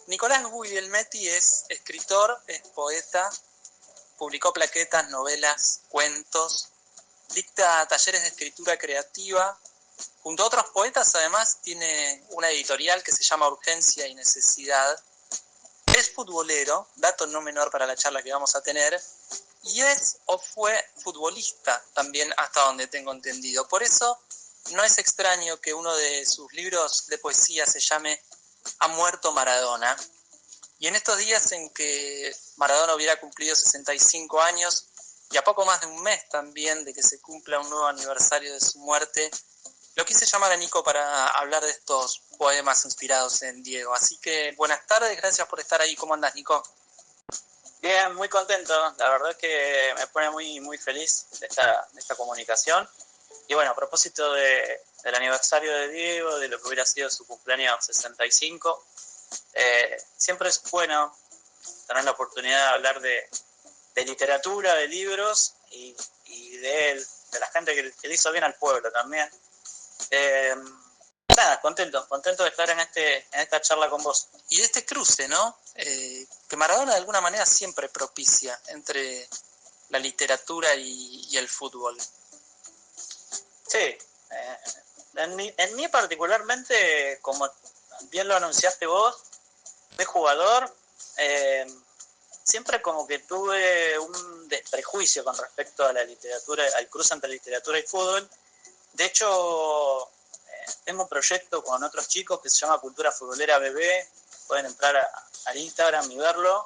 Nicolás Guglielmetti es escritor, es poeta, publicó plaquetas, novelas, cuentos, dicta talleres de escritura creativa. Junto a otros poetas, además, tiene una editorial que se llama Urgencia y Necesidad. Es futbolero, dato no menor para la charla que vamos a tener, y es o fue futbolista también, hasta donde tengo entendido. Por eso no es extraño que uno de sus libros de poesía se llame Ha muerto Maradona. Y en estos días en que Maradona hubiera cumplido 65 años, y a poco más de un mes también de que se cumpla un nuevo aniversario de su muerte, lo quise llamar a Nico para hablar de estos poemas inspirados en Diego. Así que buenas tardes, gracias por estar ahí. ¿Cómo andás, Nico? Bien, muy contento. La verdad es que me pone muy feliz de esta comunicación. Y bueno, a propósito del aniversario de Diego, de lo que hubiera sido su cumpleaños 65, siempre es bueno tener la oportunidad de hablar de literatura, de libros y de él, de la gente que le hizo bien al pueblo también. Nada, contento de estar en esta charla con vos. Y de este cruce, ¿no? Que Maradona de alguna manera siempre propicia entre la literatura y el fútbol. Sí, en mí particularmente, como bien lo anunciaste vos, de jugador, siempre como que tuve un desprejuicio con respecto a la literatura, al cruce entre literatura y fútbol. De hecho, tengo un proyecto con otros chicos que se llama Cultura Futbolera Bebé. Pueden entrar al Instagram y verlo.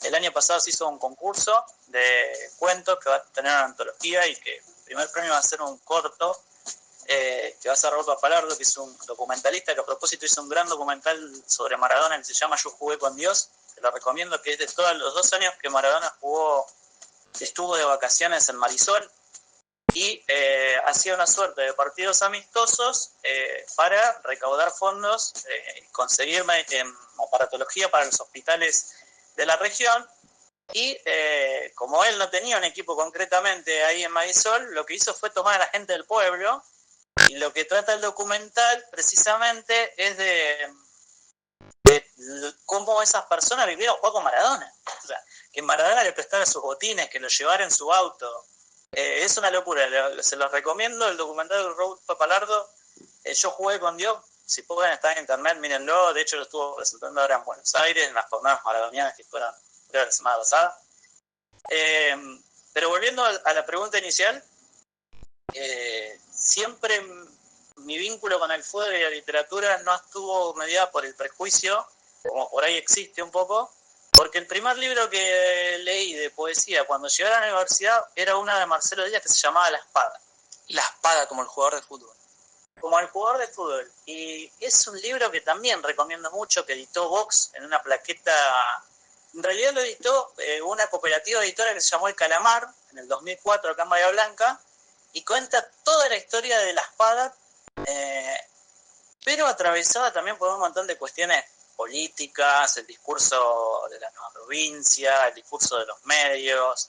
El año pasado se hizo un concurso de cuentos que va a tener una antología y que el primer premio va a ser un corto que va a ser Rolfo Palardo, que es un documentalista que a propósito hizo un gran documental sobre Maradona que se llama Yo jugué con Dios. Te lo recomiendo, que es de todos los 2 años que Maradona estuvo de vacaciones en Marisol y hacía una suerte de partidos amistosos para recaudar fondos, conseguir aparatología para los hospitales de la región. Y como él no tenía un equipo concretamente ahí en Marisol, lo que hizo fue tomar a la gente del pueblo, y lo que trata el documental precisamente es de cómo esas personas vivieron jugar con Maradona. O sea, que Maradona le prestara sus botines, que lo llevara en su auto. Es una locura, se los recomiendo, el documental de Rolfo Palardo, Yo jugué con Dios. Si pueden estar en internet, mírenlo. De hecho, lo estuvo presentando ahora en Buenos Aires, en las jornadas maradonianas que fueron, creo, la semana pasada. Pero volviendo a la pregunta inicial, siempre mi vínculo con el fútbol y la literatura no estuvo mediada por el prejuicio, como por ahí existe un poco, porque el primer libro que leí de poesía cuando llegué a la universidad era una de Marcelo Díaz que se llamaba La Espada. La Espada, como el jugador de fútbol. Como el jugador de fútbol. Y es un libro que también recomiendo mucho, que editó Vox en una plaqueta. En realidad lo editó una cooperativa editora que se llamó El Calamar, en el 2004 acá en Bahía Blanca, y cuenta toda la historia de La Espada, pero atravesada también por un montón de cuestiones políticas, el discurso de la nueva provincia, el discurso de los medios.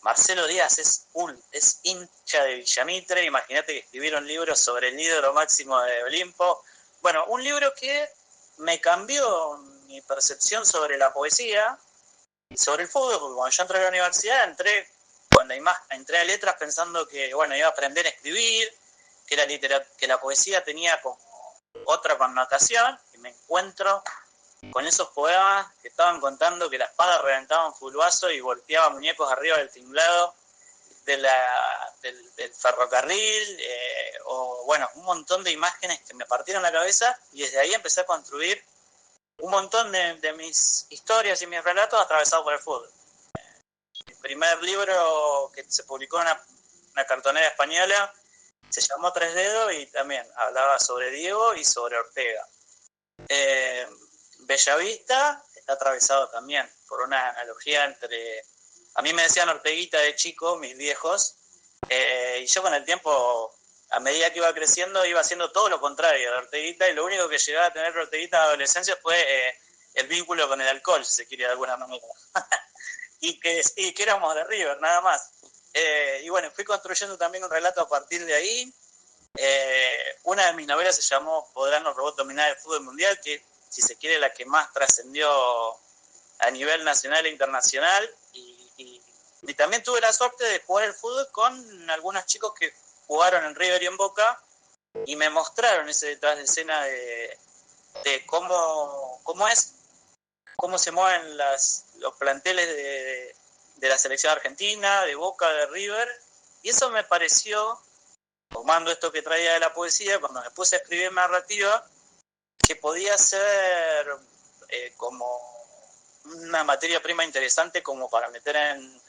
Marcelo Díaz es hincha de Villamitre. Imagínate que escribieron libros sobre el ídolo máximo de Olimpo. Bueno, un libro que me cambió mi percepción sobre la poesía y sobre el fútbol, porque cuando yo entré a la universidad entré a letras pensando que bueno, iba a aprender a escribir, que la poesía tenía como otra connotación, y me encuentro con esos poemas que estaban contando que la espada reventaba un fulbazo y volteaba muñecos arriba del tinglado del ferrocarril, o bueno, un montón de imágenes que me partieron la cabeza, y desde ahí empecé a construir un montón de mis historias y mis relatos atravesados por el fútbol. Mi primer libro que se publicó en una cartonera española se llamó Tres Dedos y también hablaba sobre Diego y sobre Ortega. Bellavista está atravesado también por una analogía entre... A mí me decían Orteguita de chico, mis viejos, y yo con el tiempo, a medida que iba creciendo, iba haciendo todo lo contrario de Orteguita, y lo único que llegaba a tener Orteguita en la adolescencia fue el vínculo con el alcohol, si se quiere de alguna manera. y que éramos de River, nada más. Y bueno, fui construyendo también un relato a partir de ahí. Una de mis novelas se llamó Podrán los robots dominar el fútbol mundial, que si se quiere, la que más trascendió a nivel nacional e internacional, y también tuve la suerte de jugar el fútbol con algunos chicos que jugaron en River y en Boca, y me mostraron ese detrás de escena de cómo se mueven los planteles de la selección argentina, de Boca, de River, y eso me pareció, tomando esto que traía de la poesía, cuando me puse a escribir narrativa, que podía ser como una materia prima interesante como para meter en...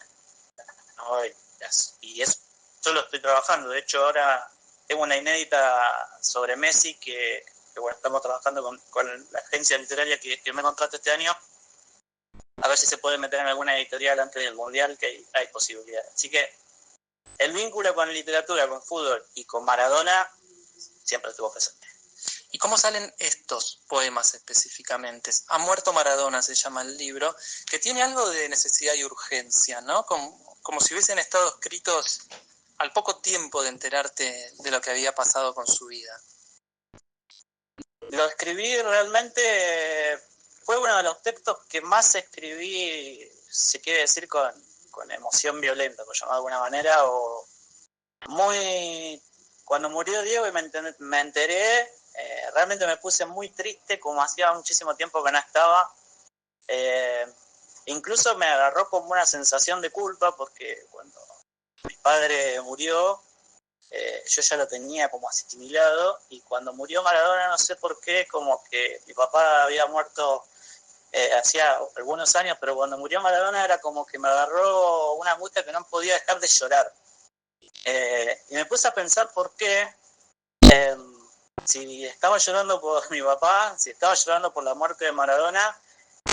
Y eso yo lo estoy trabajando. De hecho, ahora tengo una inédita sobre Messi que bueno, estamos trabajando con la agencia literaria que me contrata este año, a ver si se puede meter en alguna editorial antes del Mundial, que hay posibilidades. Así que el vínculo con literatura, con fútbol y con Maradona siempre estuvo presente. ¿Y cómo salen estos poemas específicamente? Ha muerto Maradona, se llama el libro, que tiene algo de necesidad y urgencia, ¿no? Como si hubiesen estado escritos al poco tiempo de enterarte de lo que había pasado con su vida. Lo escribí realmente, fue uno de los textos que más escribí, se quiere decir, con emoción violenta, por llamar de alguna manera, o muy... Cuando murió Diego y me enteré, realmente me puse muy triste, como hacía muchísimo tiempo que no estaba. Incluso me agarró como una sensación de culpa, porque cuando mi padre murió, yo ya lo tenía como asimilado, y cuando murió Maradona, no sé por qué, como que mi papá había muerto hacía algunos años, pero cuando murió Maradona era como que me agarró una angustia que no podía dejar de llorar. Y me puse a pensar por qué, si estaba llorando por mi papá, si estaba llorando por la muerte de Maradona,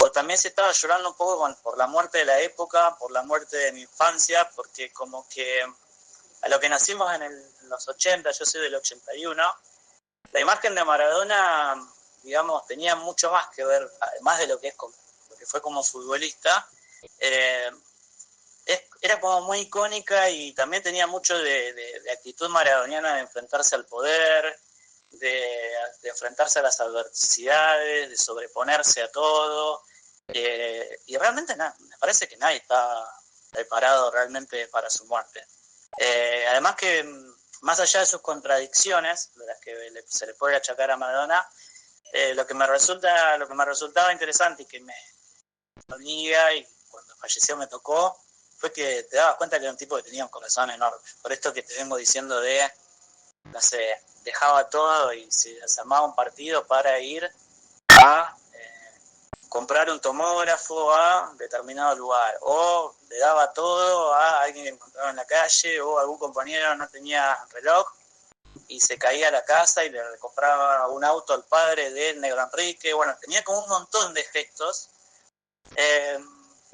o también si estaba llorando un poco por la muerte de la época, por la muerte de mi infancia, porque como que a lo que nacimos en los 80, yo soy del 81, la imagen de Maradona, digamos, tenía mucho más que ver, además de lo que fue como futbolista, era como muy icónica, y también tenía mucho de actitud maradoniana de enfrentarse al poder, de enfrentarse a las adversidades, de sobreponerse a todo, y realmente me parece que nadie está preparado realmente para su muerte. Además que, más allá de sus contradicciones, de las que se le puede achacar a Maradona, lo que me resultaba interesante y que me dolía, y cuando falleció me tocó, fue que te dabas cuenta que era un tipo que tenía un corazón enorme. Por esto que te vengo diciendo no sé, dejaba todo y se armaba un partido para ir a comprar un tomógrafo a determinado lugar, o le daba todo a alguien que encontraba en la calle, o algún compañero no tenía reloj y se caía a la casa y le compraba un auto al padre del Negro Enrique. Bueno, tenía como un montón de gestos.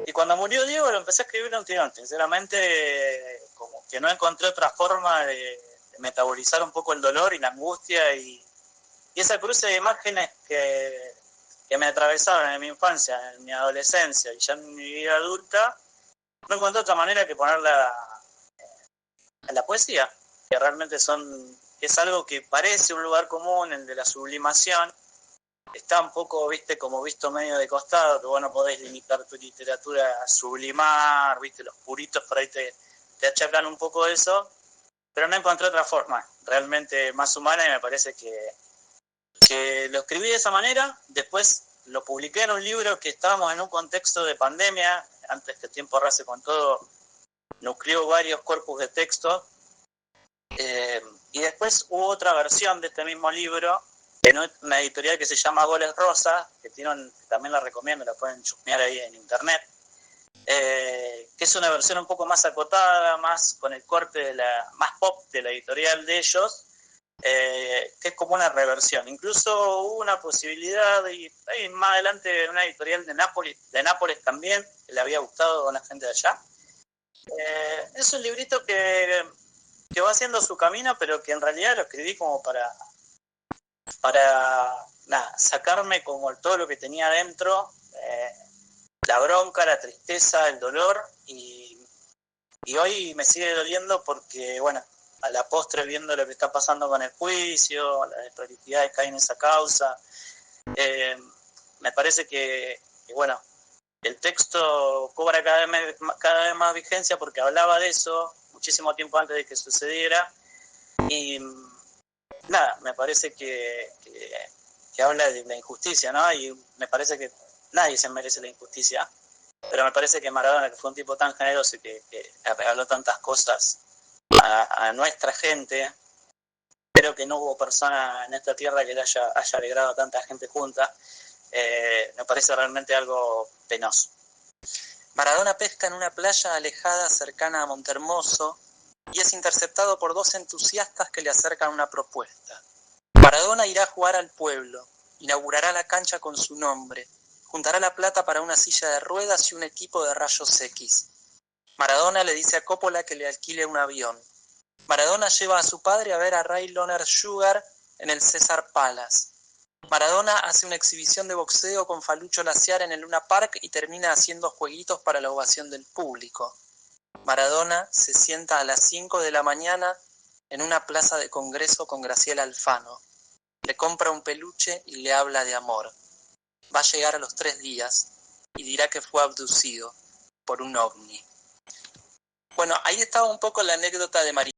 Y cuando murió Diego lo empecé a escribir un tirón. Sinceramente, como que no encontré otra forma de metabolizar un poco el dolor y la angustia, y esa cruce de imágenes que me atravesaron en mi infancia, en mi adolescencia y ya en mi vida adulta, no encontré otra manera que ponerla a la poesía, que realmente es algo que parece un lugar común, el de la sublimación. Está un poco, viste, como visto medio de costado, que vos no podés limitar tu literatura a sublimar, viste, los puritos por ahí te achacan un poco de eso, pero no encontré otra forma realmente más humana, y me parece que lo escribí de esa manera. Después lo publiqué en un libro que estábamos en un contexto de pandemia, antes que Tiempo Arrase con Todo nucleó varios corpus de texto, y después hubo otra versión de este mismo libro en una editorial que se llama Goles Rosa, que también la recomiendo, la pueden chusmear ahí en internet, que es una versión un poco más acotada, más con el corte más pop de la editorial de ellos, que es como una reversión. Incluso hubo una posibilidad, y más adelante una editorial de Nápoles también, que le había gustado a la gente de allá. Es un librito que va haciendo su camino, pero que en realidad lo escribí como para sacarme como todo lo que tenía adentro, la bronca, la tristeza, el dolor, y hoy me sigue doliendo porque, bueno, a la postre, viendo lo que está pasando con el juicio, las desprolijidades que hay en esa causa, me parece que, bueno, el texto cobra cada vez más vigencia porque hablaba de eso muchísimo tiempo antes de que sucediera. Y nada, me parece que habla de la injusticia, ¿no? Y me parece que nadie se merece la injusticia, pero me parece que Maradona, que fue un tipo tan generoso y que regaló tantas cosas a nuestra gente, creo que no hubo persona en esta tierra que le haya alegrado a tanta gente junta. Me parece realmente algo penoso. Maradona pesca en una playa alejada cercana a Montermoso y es interceptado por dos entusiastas que le acercan una propuesta. Maradona irá a jugar al pueblo, inaugurará la cancha con su nombre, juntará la plata para una silla de ruedas y un equipo de rayos X. Maradona le dice a Coppola que le alquile un avión. Maradona lleva a su padre a ver a Ray Leonard Sugar en el César Palace. Maradona hace una exhibición de boxeo con Falucho Laciar en el Luna Park y termina haciendo jueguitos para la ovación del público. Maradona se sienta a las 5 de la mañana en una plaza de congreso con Graciela Alfano. Le compra un peluche y le habla de amor. Va a llegar a los 3 días y dirá que fue abducido por un ovni. Bueno, ahí estaba un poco la anécdota de Maradona.